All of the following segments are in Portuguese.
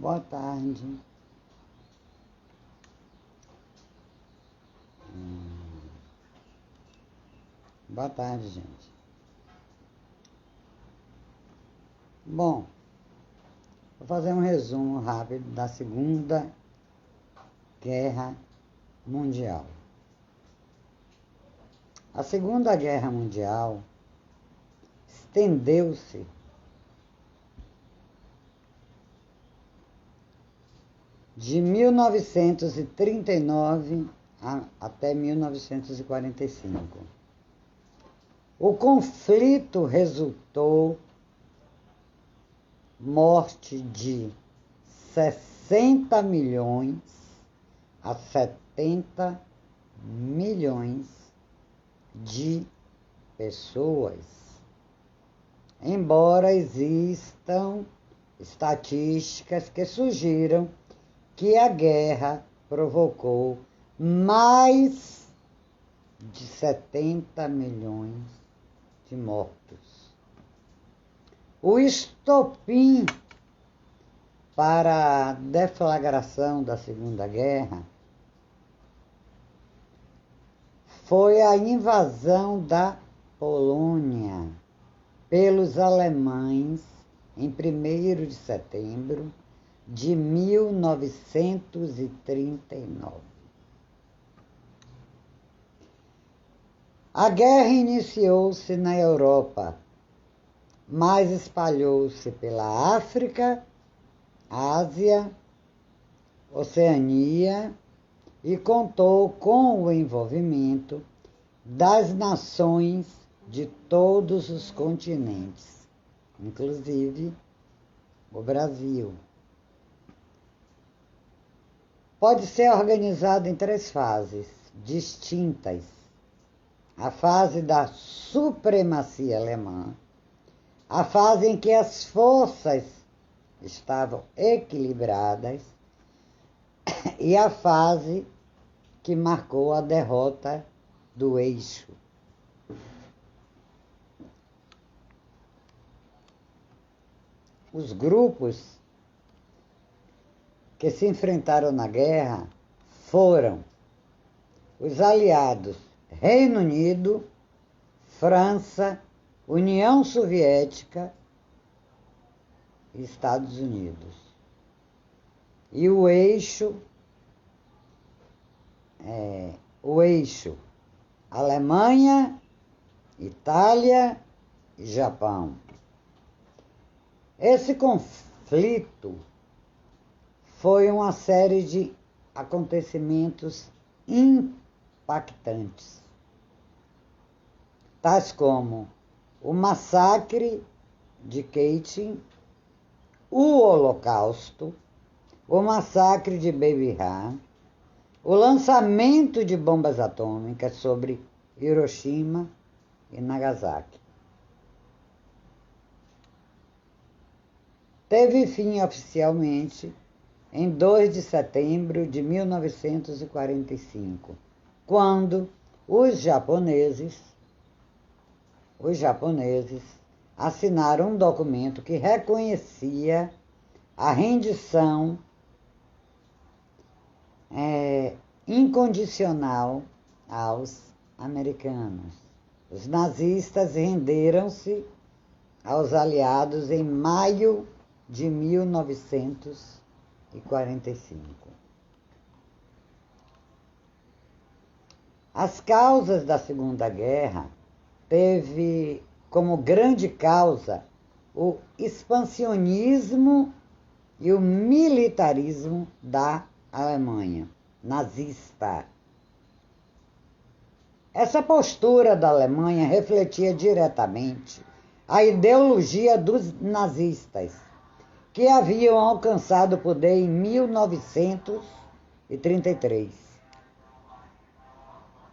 Boa tarde. Boa tarde, gente. Bom, vou fazer um resumo rápido da Segunda Guerra Mundial. A Segunda Guerra Mundial estendeu-se de 1939 até 1945. O conflito resultou morte de 60 milhões a 70 milhões de pessoas. Embora existam estatísticas que sugiram que a guerra provocou mais de 70 milhões de mortos. O estopim para a deflagração da Segunda Guerra foi a invasão da Polônia pelos alemães em 1º de setembro de 1939. A guerra iniciou-se na Europa, mas espalhou-se pela África, Ásia, Oceania e contou com o envolvimento das nações de todos os continentes, inclusive o Brasil. Pode ser organizado em 3 fases distintas: a fase da supremacia alemã, a fase em que as forças estavam equilibradas e a fase que marcou a derrota do eixo. Os grupos que se enfrentaram na guerra foram os aliados Reino Unido, França, União Soviética e Estados Unidos. E o eixo Alemanha, Itália e Japão. Esse conflito foi uma série de acontecimentos impactantes, tais como o massacre de Katyn, o Holocausto, o massacre de Baby Ra, o lançamento de bombas atômicas sobre Hiroshima e Nagasaki. Teve fim oficialmente em 2 de setembro de 1945, quando os japoneses assinaram um documento que reconhecia a rendição incondicional aos americanos. Os nazistas renderam-se aos aliados em maio de 1945. As causas da Segunda Guerra teve como grande causa o expansionismo e o militarismo da Alemanha nazista. Essa postura da Alemanha refletia diretamente a ideologia dos nazistas, que haviam alcançado o poder em 1933.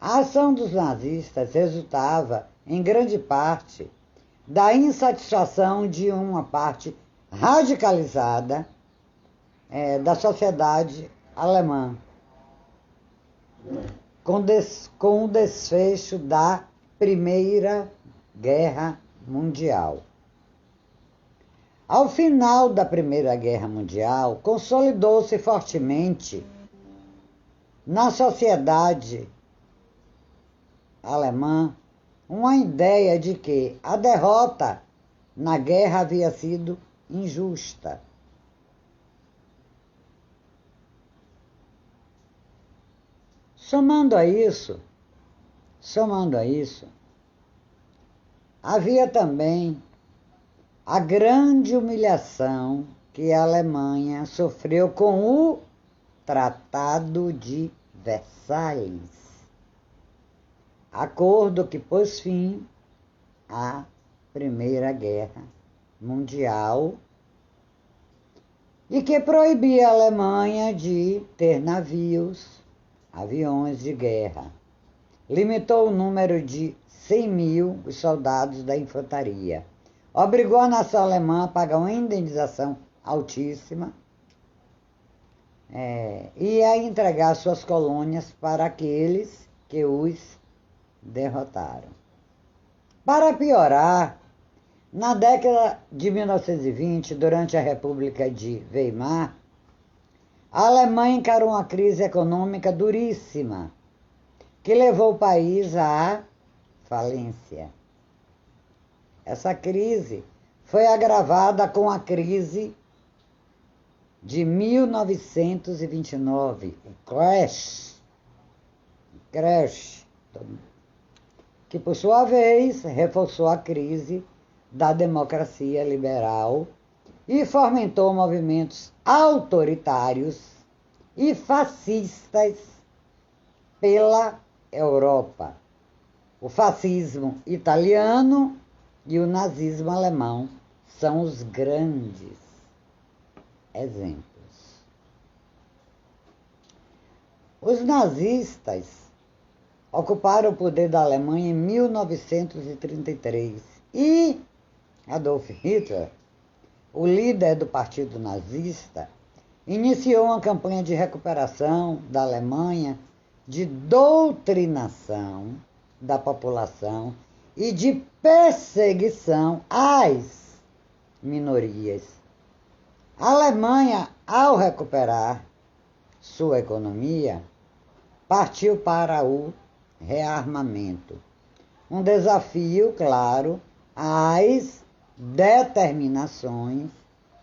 A ação dos nazistas resultava, em grande parte, da insatisfação de uma parte radicalizada da sociedade alemã, com o desfecho da Primeira Guerra Mundial. Ao final da Primeira Guerra Mundial, consolidou-se fortemente na sociedade alemã uma ideia de que a derrota na guerra havia sido injusta. Somando a isso, havia também a grande humilhação que a Alemanha sofreu com o Tratado de Versalhes, acordo que pôs fim à Primeira Guerra Mundial e que proibia a Alemanha de ter aviões de guerra. Limitou o número de 100 mil soldados da infantaria. Obrigou a nação alemã a pagar uma indenização altíssima e a entregar suas colônias para aqueles que os derrotaram. Para piorar, na década de 1920, durante a República de Weimar, a Alemanha encarou uma crise econômica duríssima, que levou o país à falência. Essa crise foi agravada com a crise de 1929, o crash, que por sua vez reforçou a crise da democracia liberal e fomentou movimentos autoritários e fascistas pela Europa. O fascismo italiano e o nazismo alemão são os grandes exemplos. Os nazistas ocuparam o poder da Alemanha em 1933 e Adolf Hitler, o líder do partido nazista, iniciou uma campanha de recuperação da Alemanha, de doutrinação da população e de perseguição às minorias. A Alemanha, ao recuperar sua economia, partiu para o rearmamento. Um desafio, claro, às determinações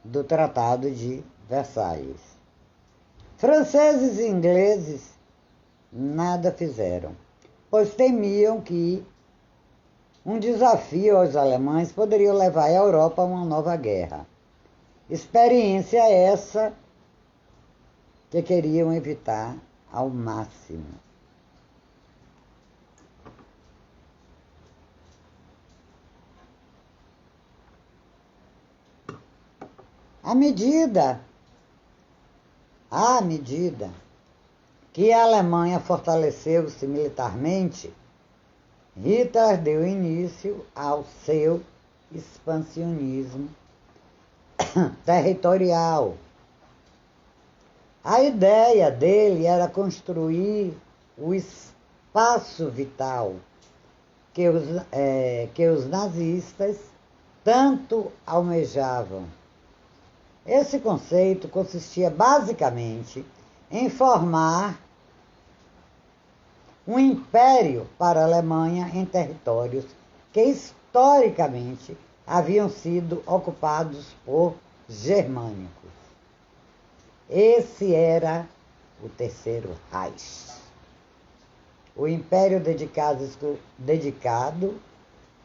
do Tratado de Versalhes. Franceses e ingleses nada fizeram, pois temiam que um desafio aos alemães poderia levar a Europa a uma nova guerra. Experiência essa que queriam evitar ao máximo. À medida que a Alemanha fortaleceu-se militarmente, Hitler deu início ao seu expansionismo territorial. A ideia dele era construir o espaço vital que os nazistas tanto almejavam. Esse conceito consistia basicamente em formar um império para a Alemanha em territórios que historicamente haviam sido ocupados por germânicos. Esse era o Terceiro Reich. O império dedicado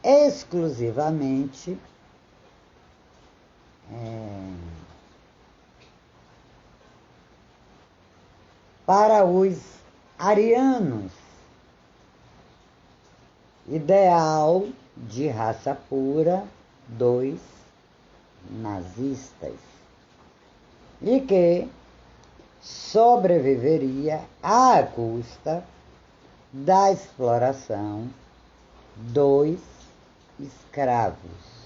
exclusivamente para os arianos, ideal de raça pura dos nazistas, e que sobreviveria à custa da exploração dos escravos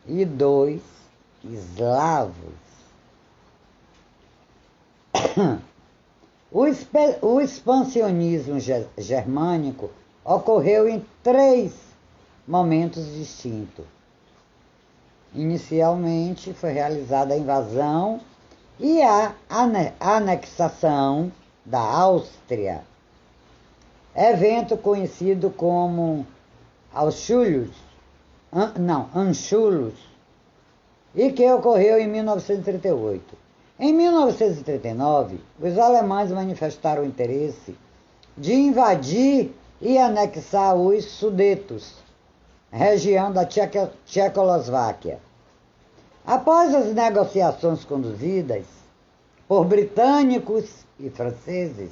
e dos eslavos. O expansionismo germânico ocorreu em 3 momentos distintos. Inicialmente foi realizada a invasão e a anexação da Áustria, evento conhecido como Anschluss, e que ocorreu em 1938. Em 1939, os alemães manifestaram o interesse de invadir e anexar os Sudetos, região da Tchecoslováquia. Após as negociações conduzidas por britânicos e franceses,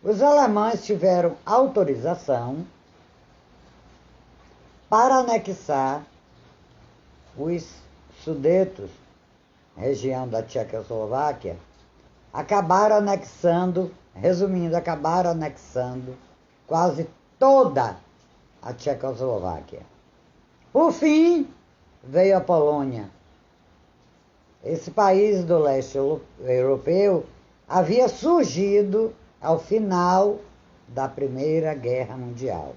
os alemães tiveram autorização para anexar os Sudetos, região da Tchecoslováquia, acabaram anexando quase toda a Tchecoslováquia. Por fim, veio a Polônia. Esse país do leste europeu havia surgido ao final da Primeira Guerra Mundial,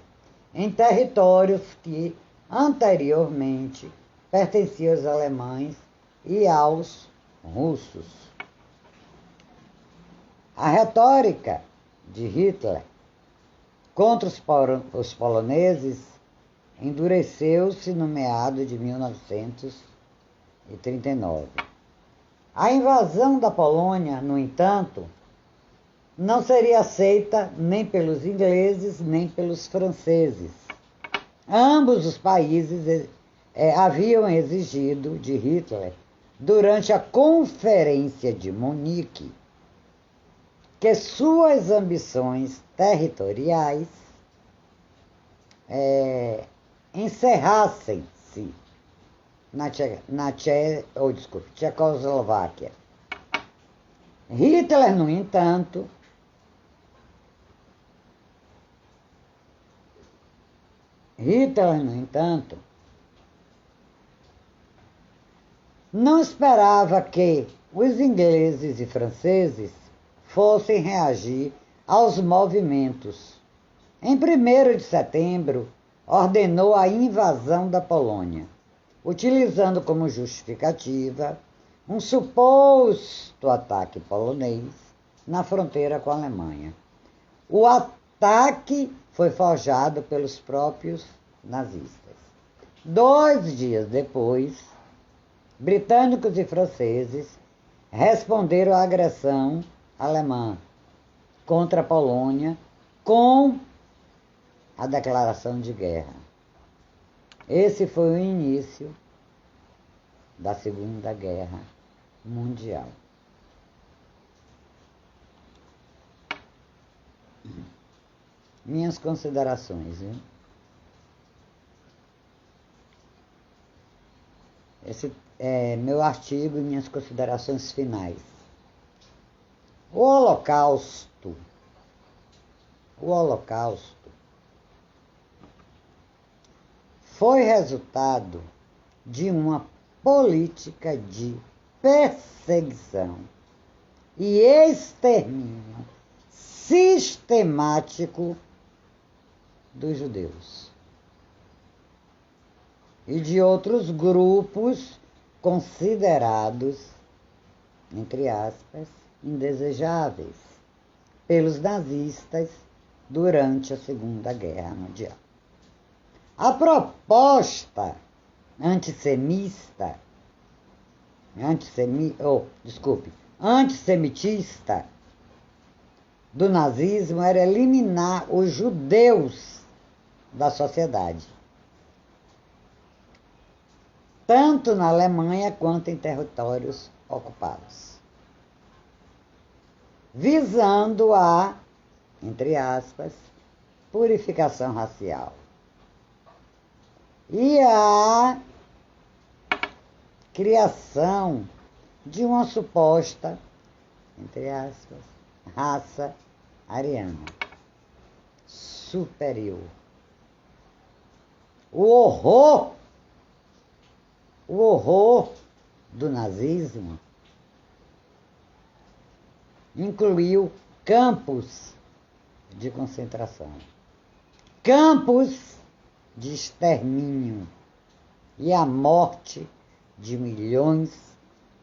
em territórios que anteriormente pertenciam aos alemães e aos russos. A retórica de Hitler contra os poloneses endureceu-se no meado de 1939. A invasão da Polônia, no entanto, não seria aceita nem pelos ingleses nem pelos franceses. Ambos os países haviam exigido de Hitler, durante a Conferência de Munique, que suas ambições territoriais encerrassem-se na Tchecoslováquia. Hitler, no entanto, não esperava que os ingleses e franceses fossem reagir aos movimentos. Em 1º de setembro, ordenou a invasão da Polônia, utilizando como justificativa um suposto ataque polonês na fronteira com a Alemanha. O ataque foi forjado pelos próprios nazistas. 2 dias depois, britânicos e franceses responderam à agressão alemã contra a Polônia com a declaração de guerra. Esse foi o início da Segunda Guerra Mundial. Minhas considerações, viu? Esse é meu artigo e minhas considerações finais. O Holocausto foi resultado de uma política de perseguição e extermínio sistemático dos judeus e de outros grupos considerados, entre aspas, indesejáveis pelos nazistas durante a Segunda Guerra Mundial. A proposta antissemitista do nazismo era eliminar os judeus da sociedade, tanto na Alemanha quanto em territórios ocupados, visando a, entre aspas, purificação racial e a criação de uma suposta, entre aspas, raça ariana superior. O horror do nazismo incluiu campos de concentração, campos de extermínio e a morte de milhões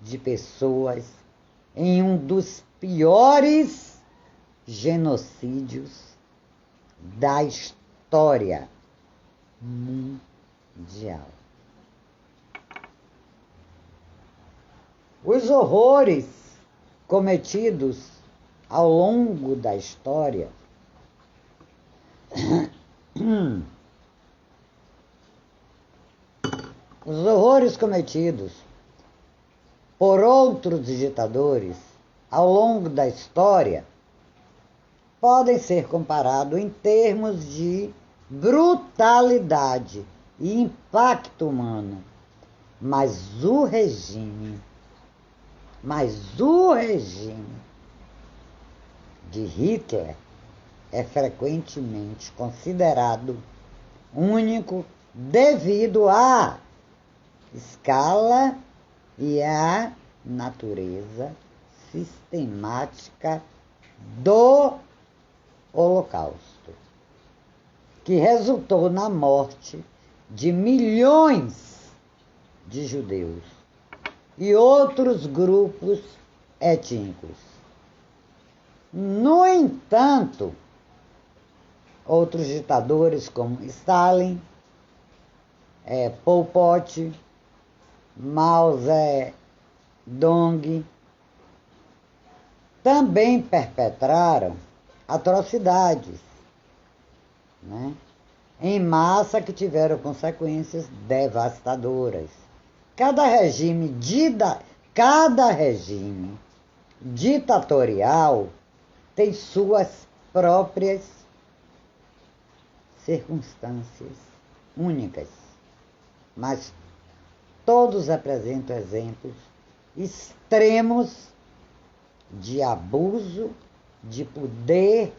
de pessoas em um dos piores genocídios da história mundial. Os horrores cometidos ao longo da história os horrores cometidos por outros ditadores ao longo da história podem ser comparados em termos de brutalidade e impacto humano, mas o regime de Hitler é frequentemente considerado único devido à escala e à natureza sistemática do Holocausto, que resultou na morte de milhões de judeus e outros grupos étnicos. No entanto, outros ditadores como Stalin, Pol Pot, Mao Zedong também perpetraram atrocidades, né, em massa que tiveram consequências devastadoras. Cada regime ditatorial tem suas próprias circunstâncias únicas, mas todos apresentam exemplos extremos de abuso de poder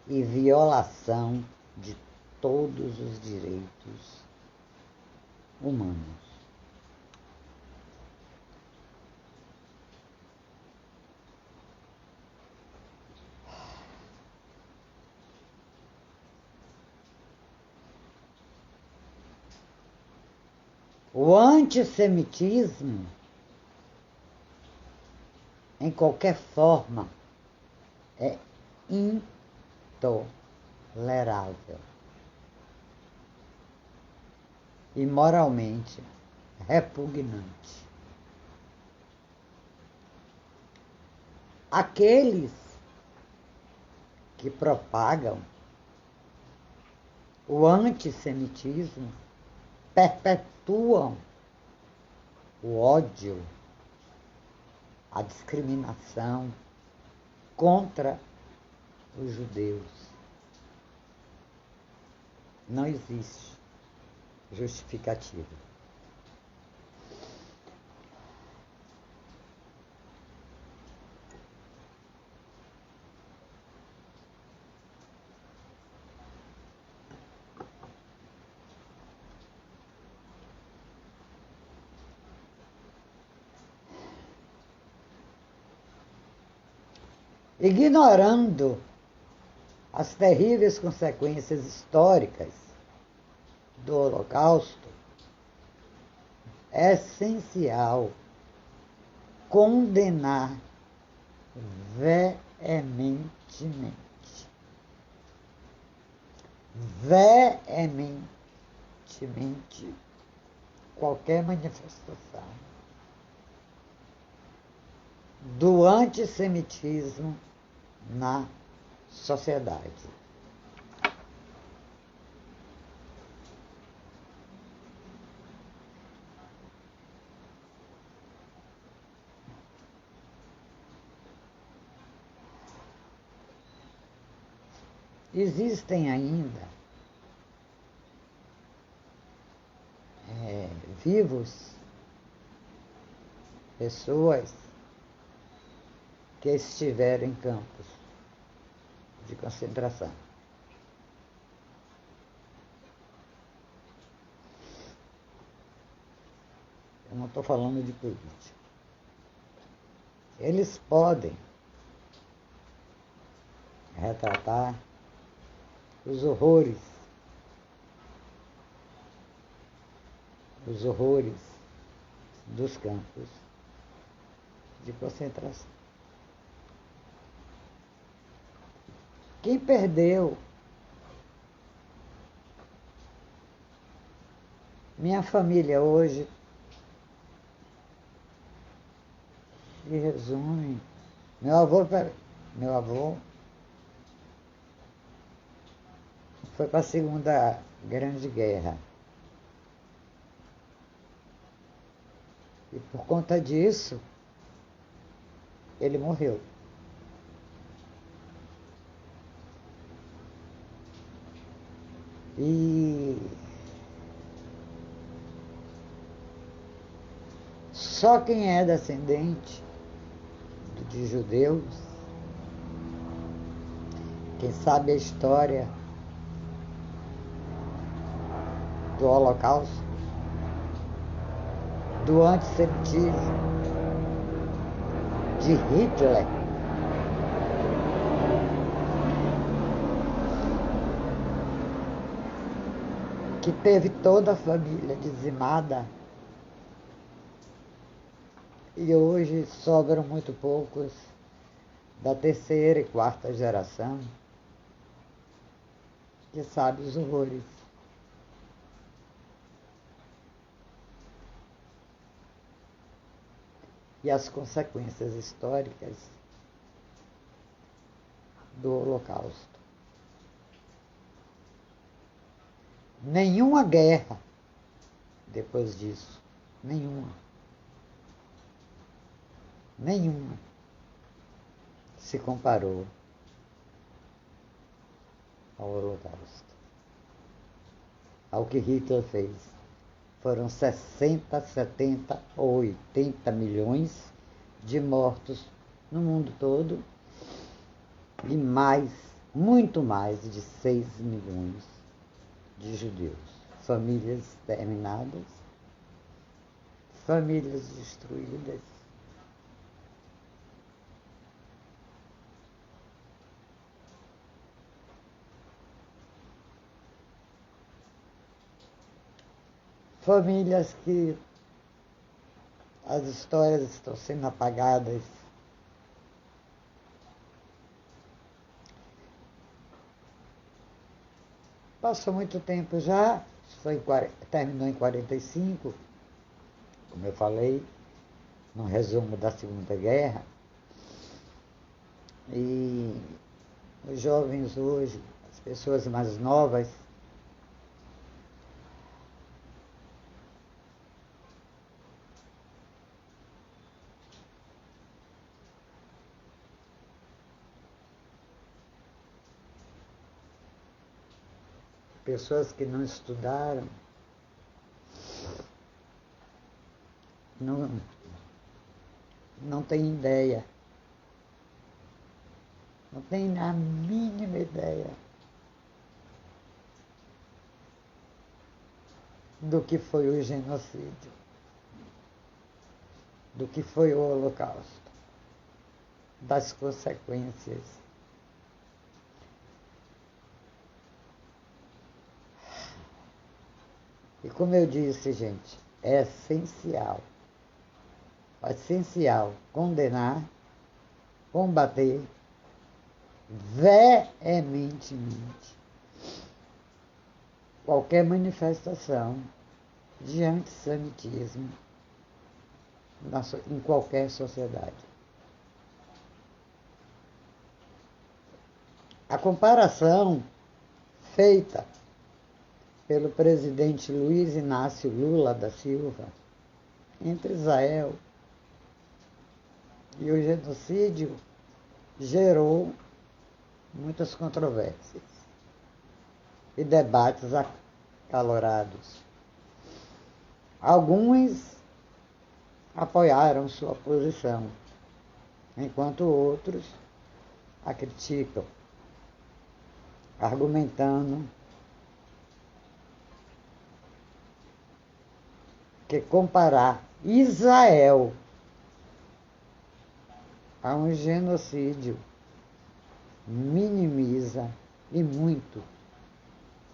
e violação de todos os direitos humanos. O antissemitismo, em qualquer forma, é intolerável e moralmente repugnante. Aqueles que propagam o antissemitismo perpetuam o ódio, a discriminação contra os judeus. Não existe justificativa. Ignorando as terríveis consequências históricas do Holocausto, é essencial condenar veementemente qualquer manifestação do antissemitismo na sociedade. Existem ainda vivos pessoas que estiveram em campos de concentração. Eu não estou falando de política. Eles podem retratar os horrores dos campos de concentração. Quem perdeu? Minha família hoje se resume. Meu avô foi para a Segunda Grande Guerra. E por conta disso, ele morreu. E só quem é descendente de judeus, quem sabe a história do Holocausto, do antissemitismo, de Hitler, que teve toda a família dizimada, e hoje sobram muito poucos da terceira e quarta geração que sabe os horrores. E as consequências históricas do Holocausto. Nenhuma guerra depois disso, nenhuma se comparou ao Holocausto, ao que Hitler fez. Foram 60, 70 ou 80 milhões de mortos no mundo todo e mais, muito mais de 6 milhões de judeus. Famílias exterminadas, famílias destruídas. Famílias que as histórias estão sendo apagadas. Passou muito tempo já, terminou em 45, como eu falei, no resumo da Segunda Guerra. E os jovens hoje, as pessoas mais novas, pessoas que não estudaram, não têm ideia, não têm a mínima ideia do que foi o genocídio, do que foi o Holocausto, das consequências. E como eu disse, gente, é essencial condenar, combater veementemente qualquer manifestação de antissemitismo em qualquer sociedade. A comparação feita pelo presidente Luiz Inácio Lula da Silva entre Israel e o genocídio gerou muitas controvérsias e debates acalorados. Alguns apoiaram sua posição, enquanto outros a criticam, argumentando que comparar Israel a um genocídio minimiza e muito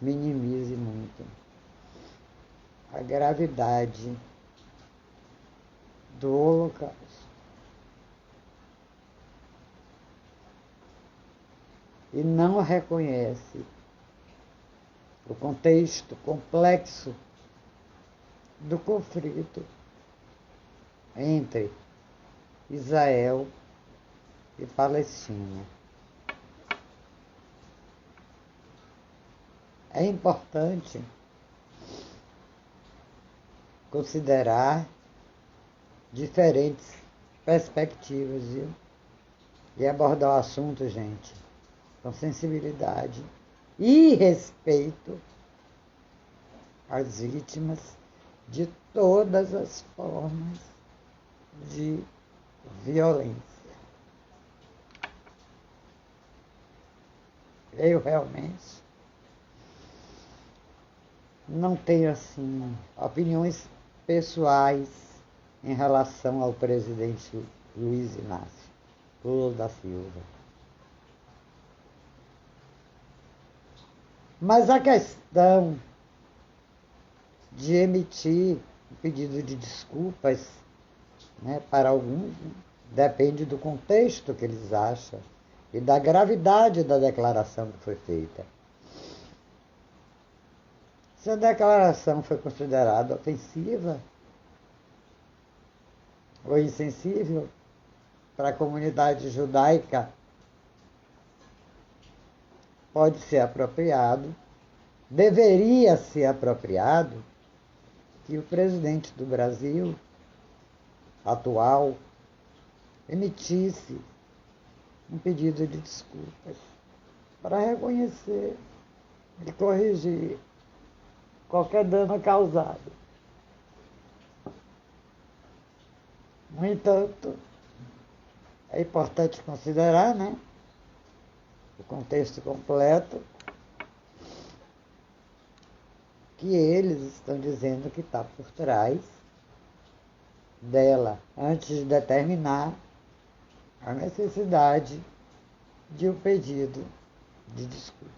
minimize muito a gravidade do Holocausto. E não reconhece o contexto complexo do conflito entre Israel e Palestina. É importante considerar diferentes perspectivas, viu? E abordar o assunto, gente, com sensibilidade e respeito às vítimas de todas as formas de violência. Eu realmente não tenho, assim, opiniões pessoais em relação ao presidente Luiz Inácio Lula da Silva. Mas a questão de emitir um pedido de desculpas, né, para alguns, depende do contexto que eles acham e da gravidade da declaração que foi feita. Se a declaração foi considerada ofensiva ou insensível para a comunidade judaica, pode ser apropriado, deveria ser apropriado, que o presidente do Brasil atual emitisse um pedido de desculpas para reconhecer e corrigir qualquer dano causado. No entanto, é importante considerar, né, o contexto completo, que eles estão dizendo que está por trás dela, antes de determinar a necessidade de um pedido de desculpas.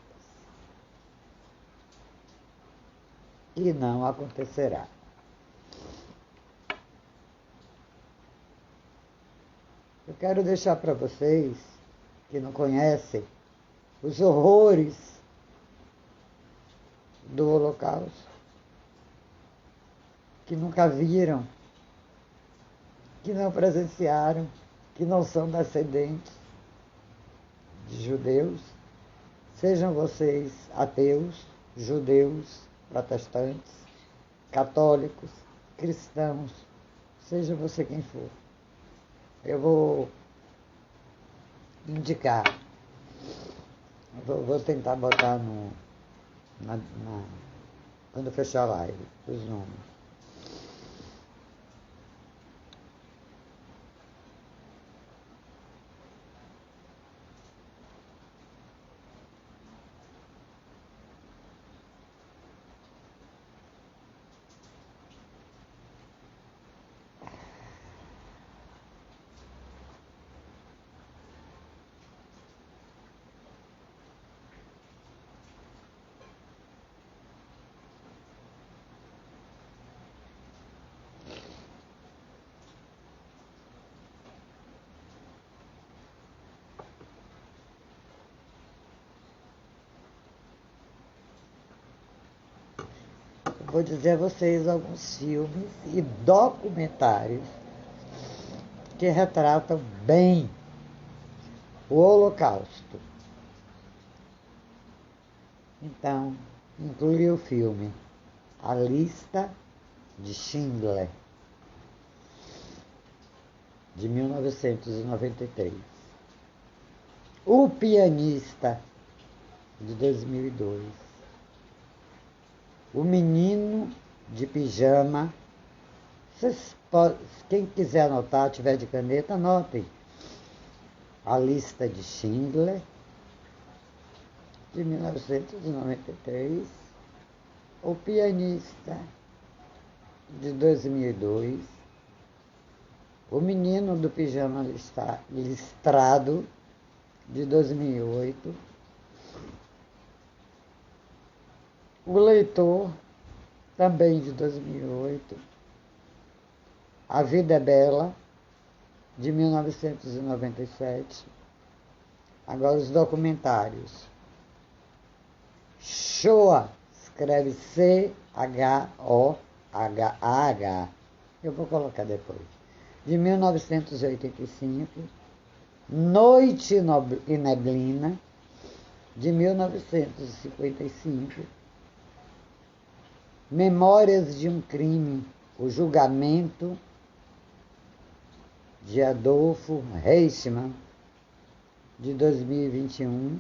E não acontecerá. Eu quero deixar para vocês que não conhecem os horrores do Holocausto, que nunca viram, que não presenciaram, que não são descendentes de judeus, sejam vocês ateus, judeus, protestantes, católicos, cristãos, seja você quem for. Eu vou indicar, vou tentar botar quando fechar a live, os nomes. Vou dizer a vocês alguns filmes e documentários que retratam bem o Holocausto. Então, inclui o filme A Lista de Schindler, de 1993. O Pianista, de 2002. O Menino de Pijama. Quem quiser anotar, tiver de caneta, anotem. A Lista de Schindler, de 1993. O Pianista, de 2002. O Menino do Pijama Listrado, de 2008. O Leitor, também de 2008. A Vida é Bela, de 1997. Agora os documentários. Shoah, escreve Chohah. Eu vou colocar depois. De 1985. Noite e Neblina, de 1955. Memórias de um Crime, o Julgamento, de Adolfo Eichmann, de 2021.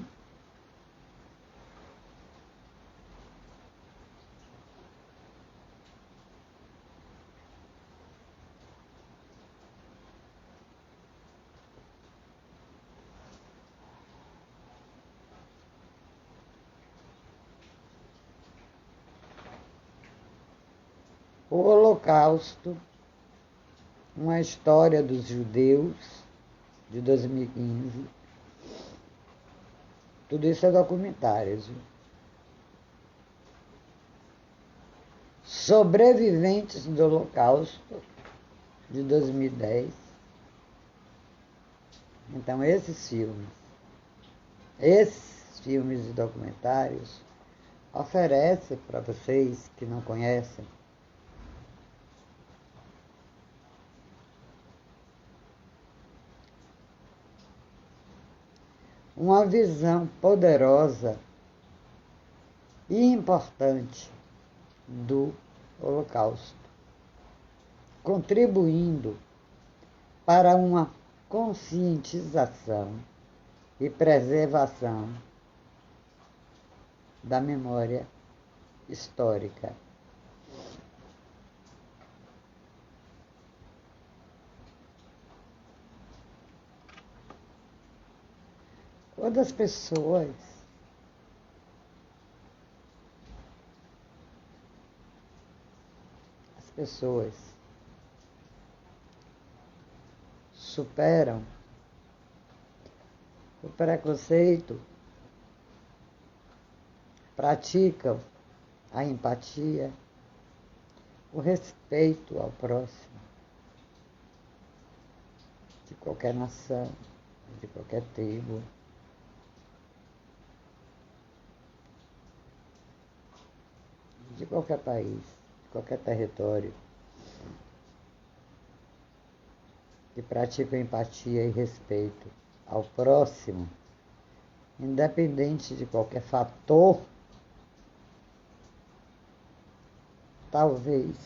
O Holocausto, uma história dos judeus, de 2015. Tudo isso é documentários. Sobreviventes do Holocausto, de 2010. Então, esses filmes e documentários oferecem para vocês que não conhecem uma visão poderosa e importante do Holocausto, contribuindo para uma conscientização e preservação da memória histórica. Quando as pessoas superam o preconceito, praticam a empatia, o respeito ao próximo, de qualquer nação, de qualquer tribo, de qualquer país, de qualquer território, que praticam empatia e respeito ao próximo, independente de qualquer fator, talvez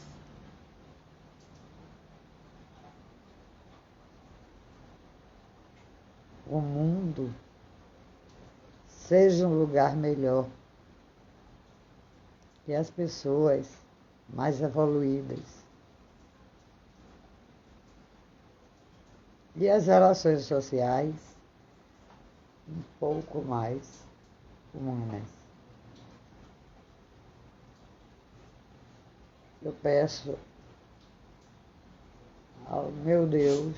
o mundo seja um lugar melhor e as pessoas mais evoluídas e as relações sociais um pouco mais humanas. Eu peço ao meu Deus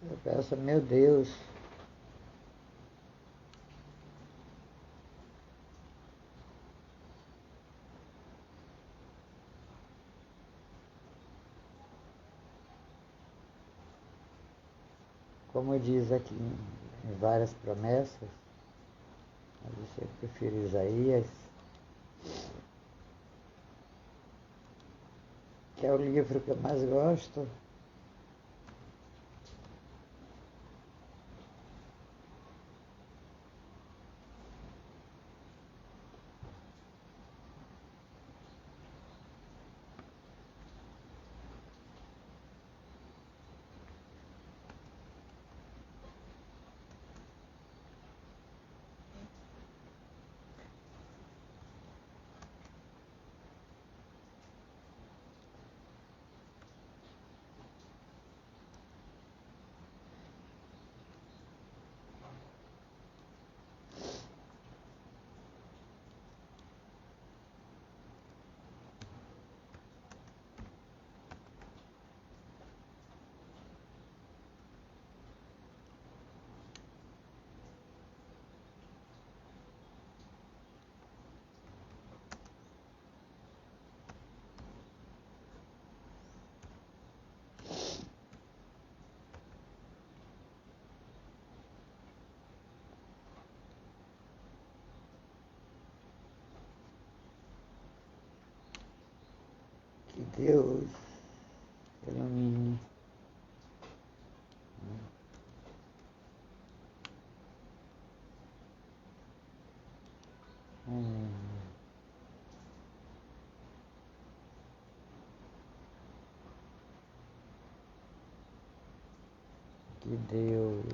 Eu peço, meu Deus, como diz aqui, em várias promessas, mas eu prefiro Isaías, que é o livro que eu mais gosto. Que Deus ilumine. Que Deus.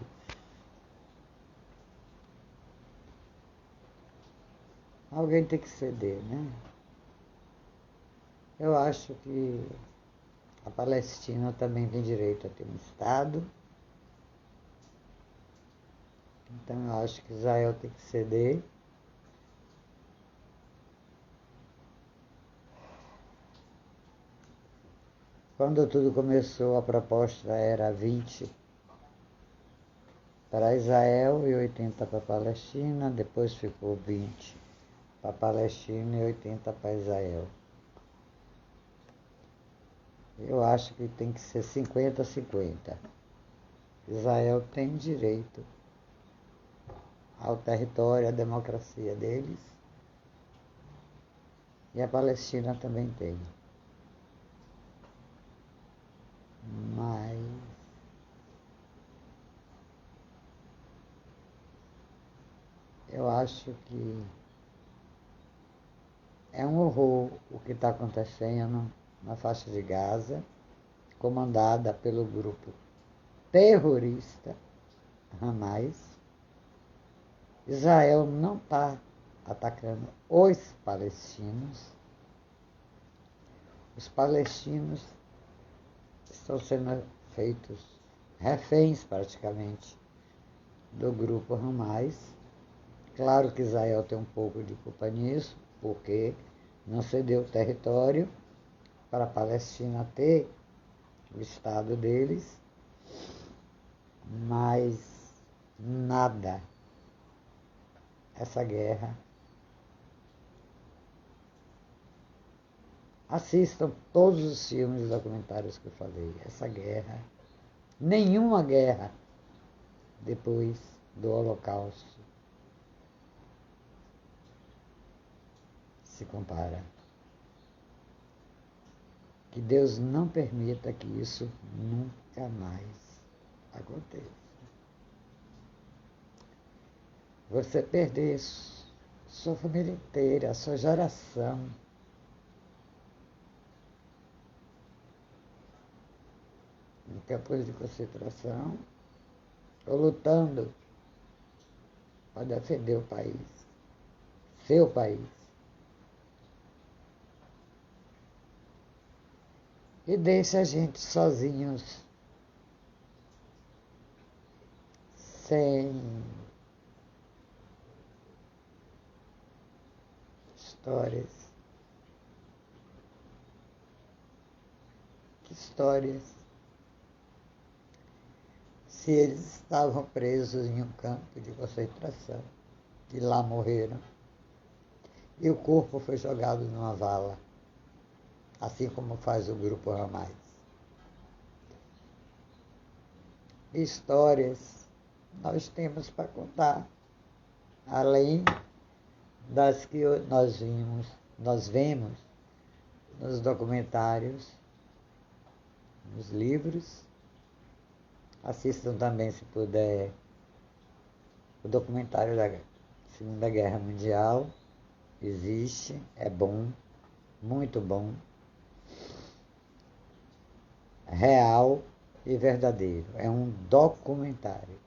Alguém tem que ceder, né? Eu acho que a Palestina também tem direito a ter um Estado. Então eu acho que Israel tem que ceder. Quando tudo começou, a proposta era 20 para Israel e 80 para a Palestina, depois ficou 20 para a Palestina e 80 para Israel. Eu acho que tem que ser 50-50. Israel tem direito ao território, à democracia deles, e a Palestina também tem. Mas eu acho que é um horror o que está acontecendo na faixa de Gaza, comandada pelo grupo terrorista Hamas. Israel não está atacando os palestinos. Os palestinos estão sendo feitos reféns praticamente do grupo Hamas. Claro que Israel tem um pouco de culpa nisso, porque não cedeu o território para a Palestina ter o Estado deles, mas nada, essa guerra. Assistam todos os filmes e documentários que eu falei. Essa guerra, nenhuma guerra depois do Holocausto se compara. Que Deus não permita que isso nunca mais aconteça. Você perder sua família inteira, sua geração, em campos de concentração, ou lutando para defender o país, seu país. E deixa a gente sozinhos, sem histórias. Que histórias? Se eles estavam presos em um campo de concentração e lá morreram, e o corpo foi jogado numa vala, assim como faz o grupo Hamas. Histórias nós temos para contar, além das que nós vemos nos documentários, nos livros. Assistam também, se puder, o documentário da Segunda Guerra Mundial. Existe, é bom, muito bom, real e verdadeiro. É um documentário.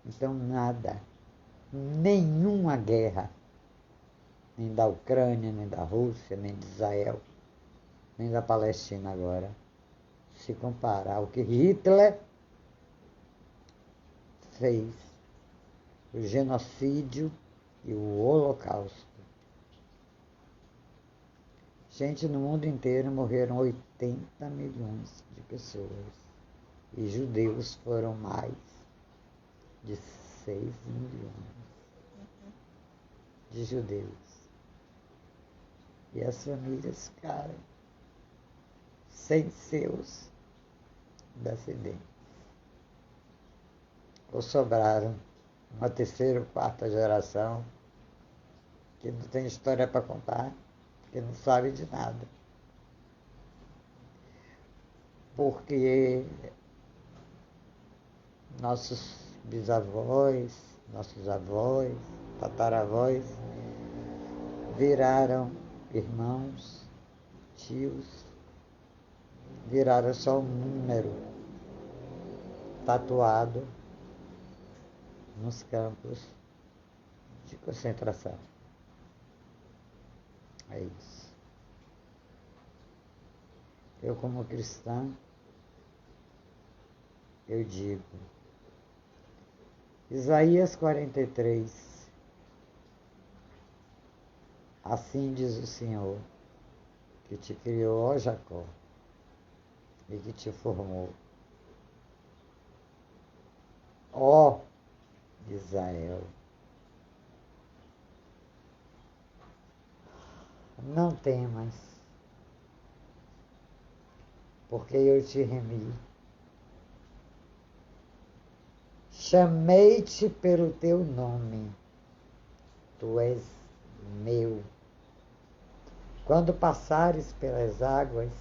Então nada, nenhuma guerra, nem da Ucrânia, nem da Rússia, nem de Israel, nem da Palestina agora, se compara ao que Hitler fez, o genocídio e o holocausto. Gente, no mundo inteiro morreram 80 milhões de pessoas. E judeus foram mais de 6 milhões de judeus. E as famílias ficaram sem seus descendentes. Ou sobraram uma terceira ou quarta geração que não tem história para contar, que não sabe de nada. Porque nossos bisavós, nossos avós, tataravós viraram irmãos, tios, viraram só um número tatuado nos campos de concentração. É isso. Eu, como cristã, eu digo, Isaías 43, assim diz o Senhor, que te criou, ó Jacó, e que te formou, ó Israel. Não temas, porque eu te remi. Chamei-te pelo teu nome, tu és meu. Quando passares pelas águas,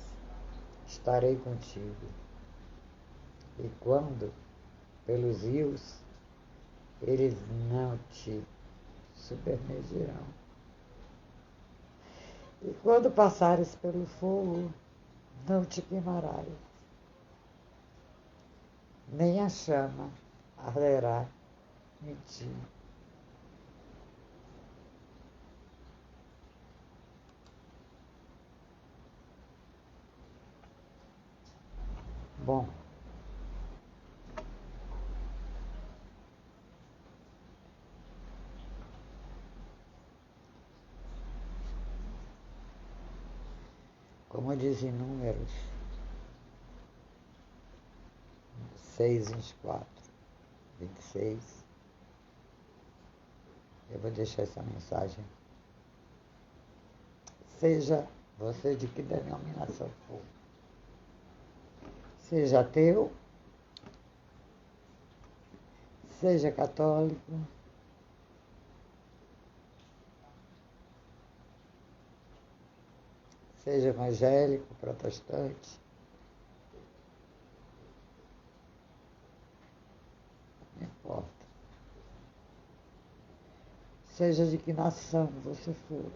estarei contigo. E quando pelos rios, eles não te submergirão. E quando passares pelo fogo, não te queimarás, nem a chama arderá em ti. Bom, como diz em Números 6, 24, 26, eu vou deixar essa mensagem. Seja você de que denominação for, seja ateu, seja católico, seja evangélico, protestante, não importa. Seja de que nação você for,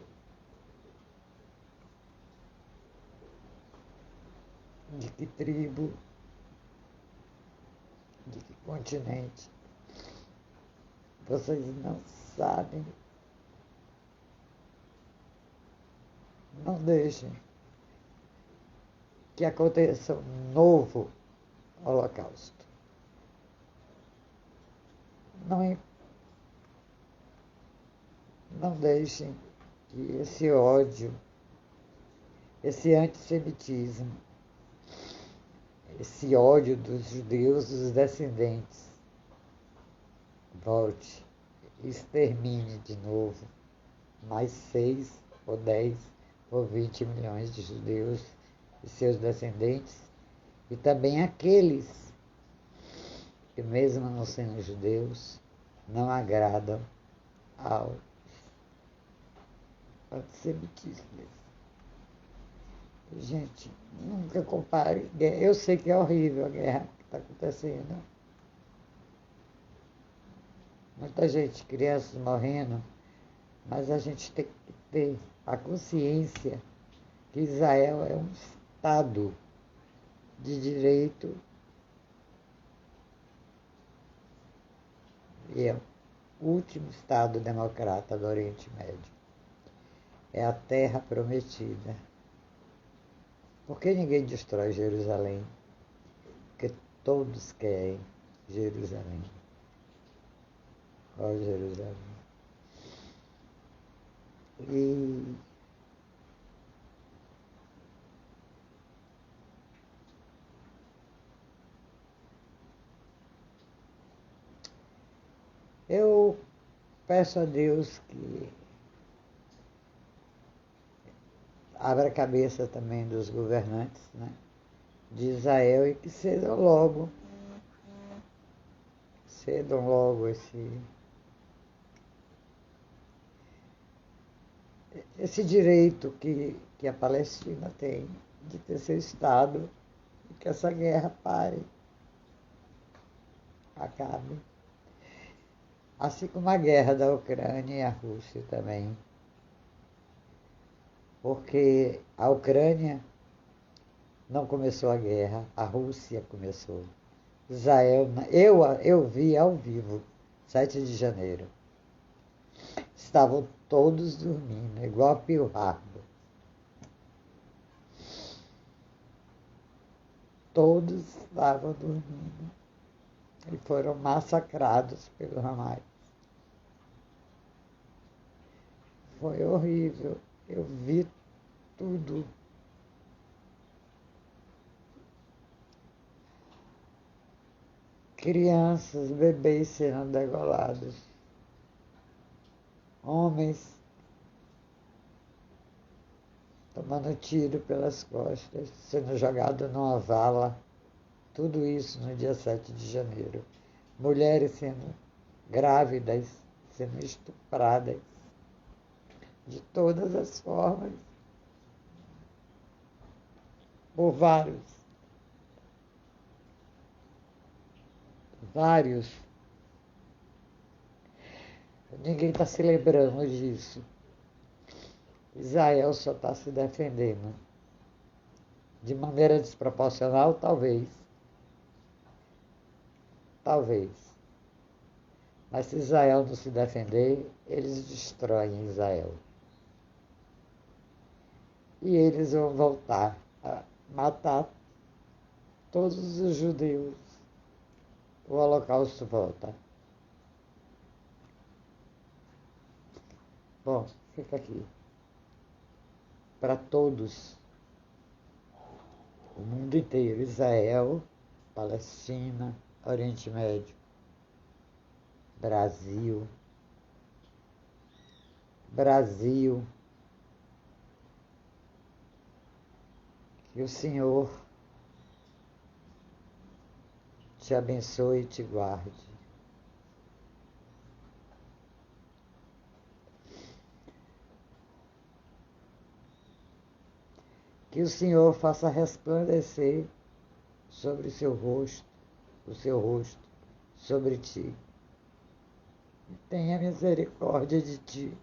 de que tribo, de que continente, vocês não sabem. Não deixem que aconteça um novo holocausto. Não deixem que esse ódio, esse antissemitismo, esse ódio dos judeus, dos descendentes, volte e extermine de novo mais 6 ou 10 ou 20 milhões de judeus e seus descendentes, e também aqueles que mesmo não sendo judeus, não agradam aos antissemitismos. Gente, nunca compare. Eu sei que é horrível a guerra que está acontecendo. Muita gente, crianças morrendo, mas a gente tem que ter a consciência que Israel é um Estado de direito e é o último Estado democrata do Oriente Médio. É a terra prometida. Por que ninguém destrói Jerusalém? Porque todos querem Jerusalém. Qual Jerusalém? E eu peço a Deus que abra a cabeça também dos governantes, né, de Israel e que cedam logo esse direito que a Palestina tem de ter seu Estado e que essa guerra pare, acabe. Assim como a guerra da Ucrânia e a Rússia também. Porque a Ucrânia não começou a guerra, a Rússia começou. Israel, eu vi ao vivo, 7 de janeiro. Estavam todos dormindo, igual a Pearl Harbor. Todos estavam dormindo e foram massacrados pelo Hamas. Foi horrível. Eu vi tudo. Crianças, bebês sendo degolados. Homens tomando tiro pelas costas, sendo jogado numa vala. Tudo isso no dia 7 de janeiro. Mulheres sendo grávidas, sendo estupradas de todas as formas por vários. Ninguém está se lembrando disso. Israel só está se defendendo. De maneira desproporcional, talvez. Talvez. Mas se Israel não se defender, eles destroem Israel. E eles vão voltar a matar todos os judeus. O Holocausto volta. Bom, fica aqui. Para todos, o mundo inteiro, Israel, Palestina, Oriente Médio, Brasil, que o Senhor te abençoe e te guarde. Que o Senhor faça resplandecer sobre o seu rosto, sobre ti. E tenha misericórdia de ti.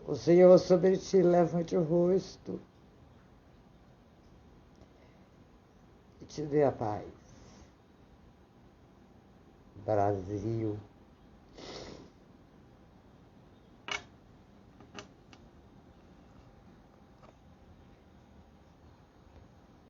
O Senhor sobre ti levante o rosto e te dê a paz. Brasil.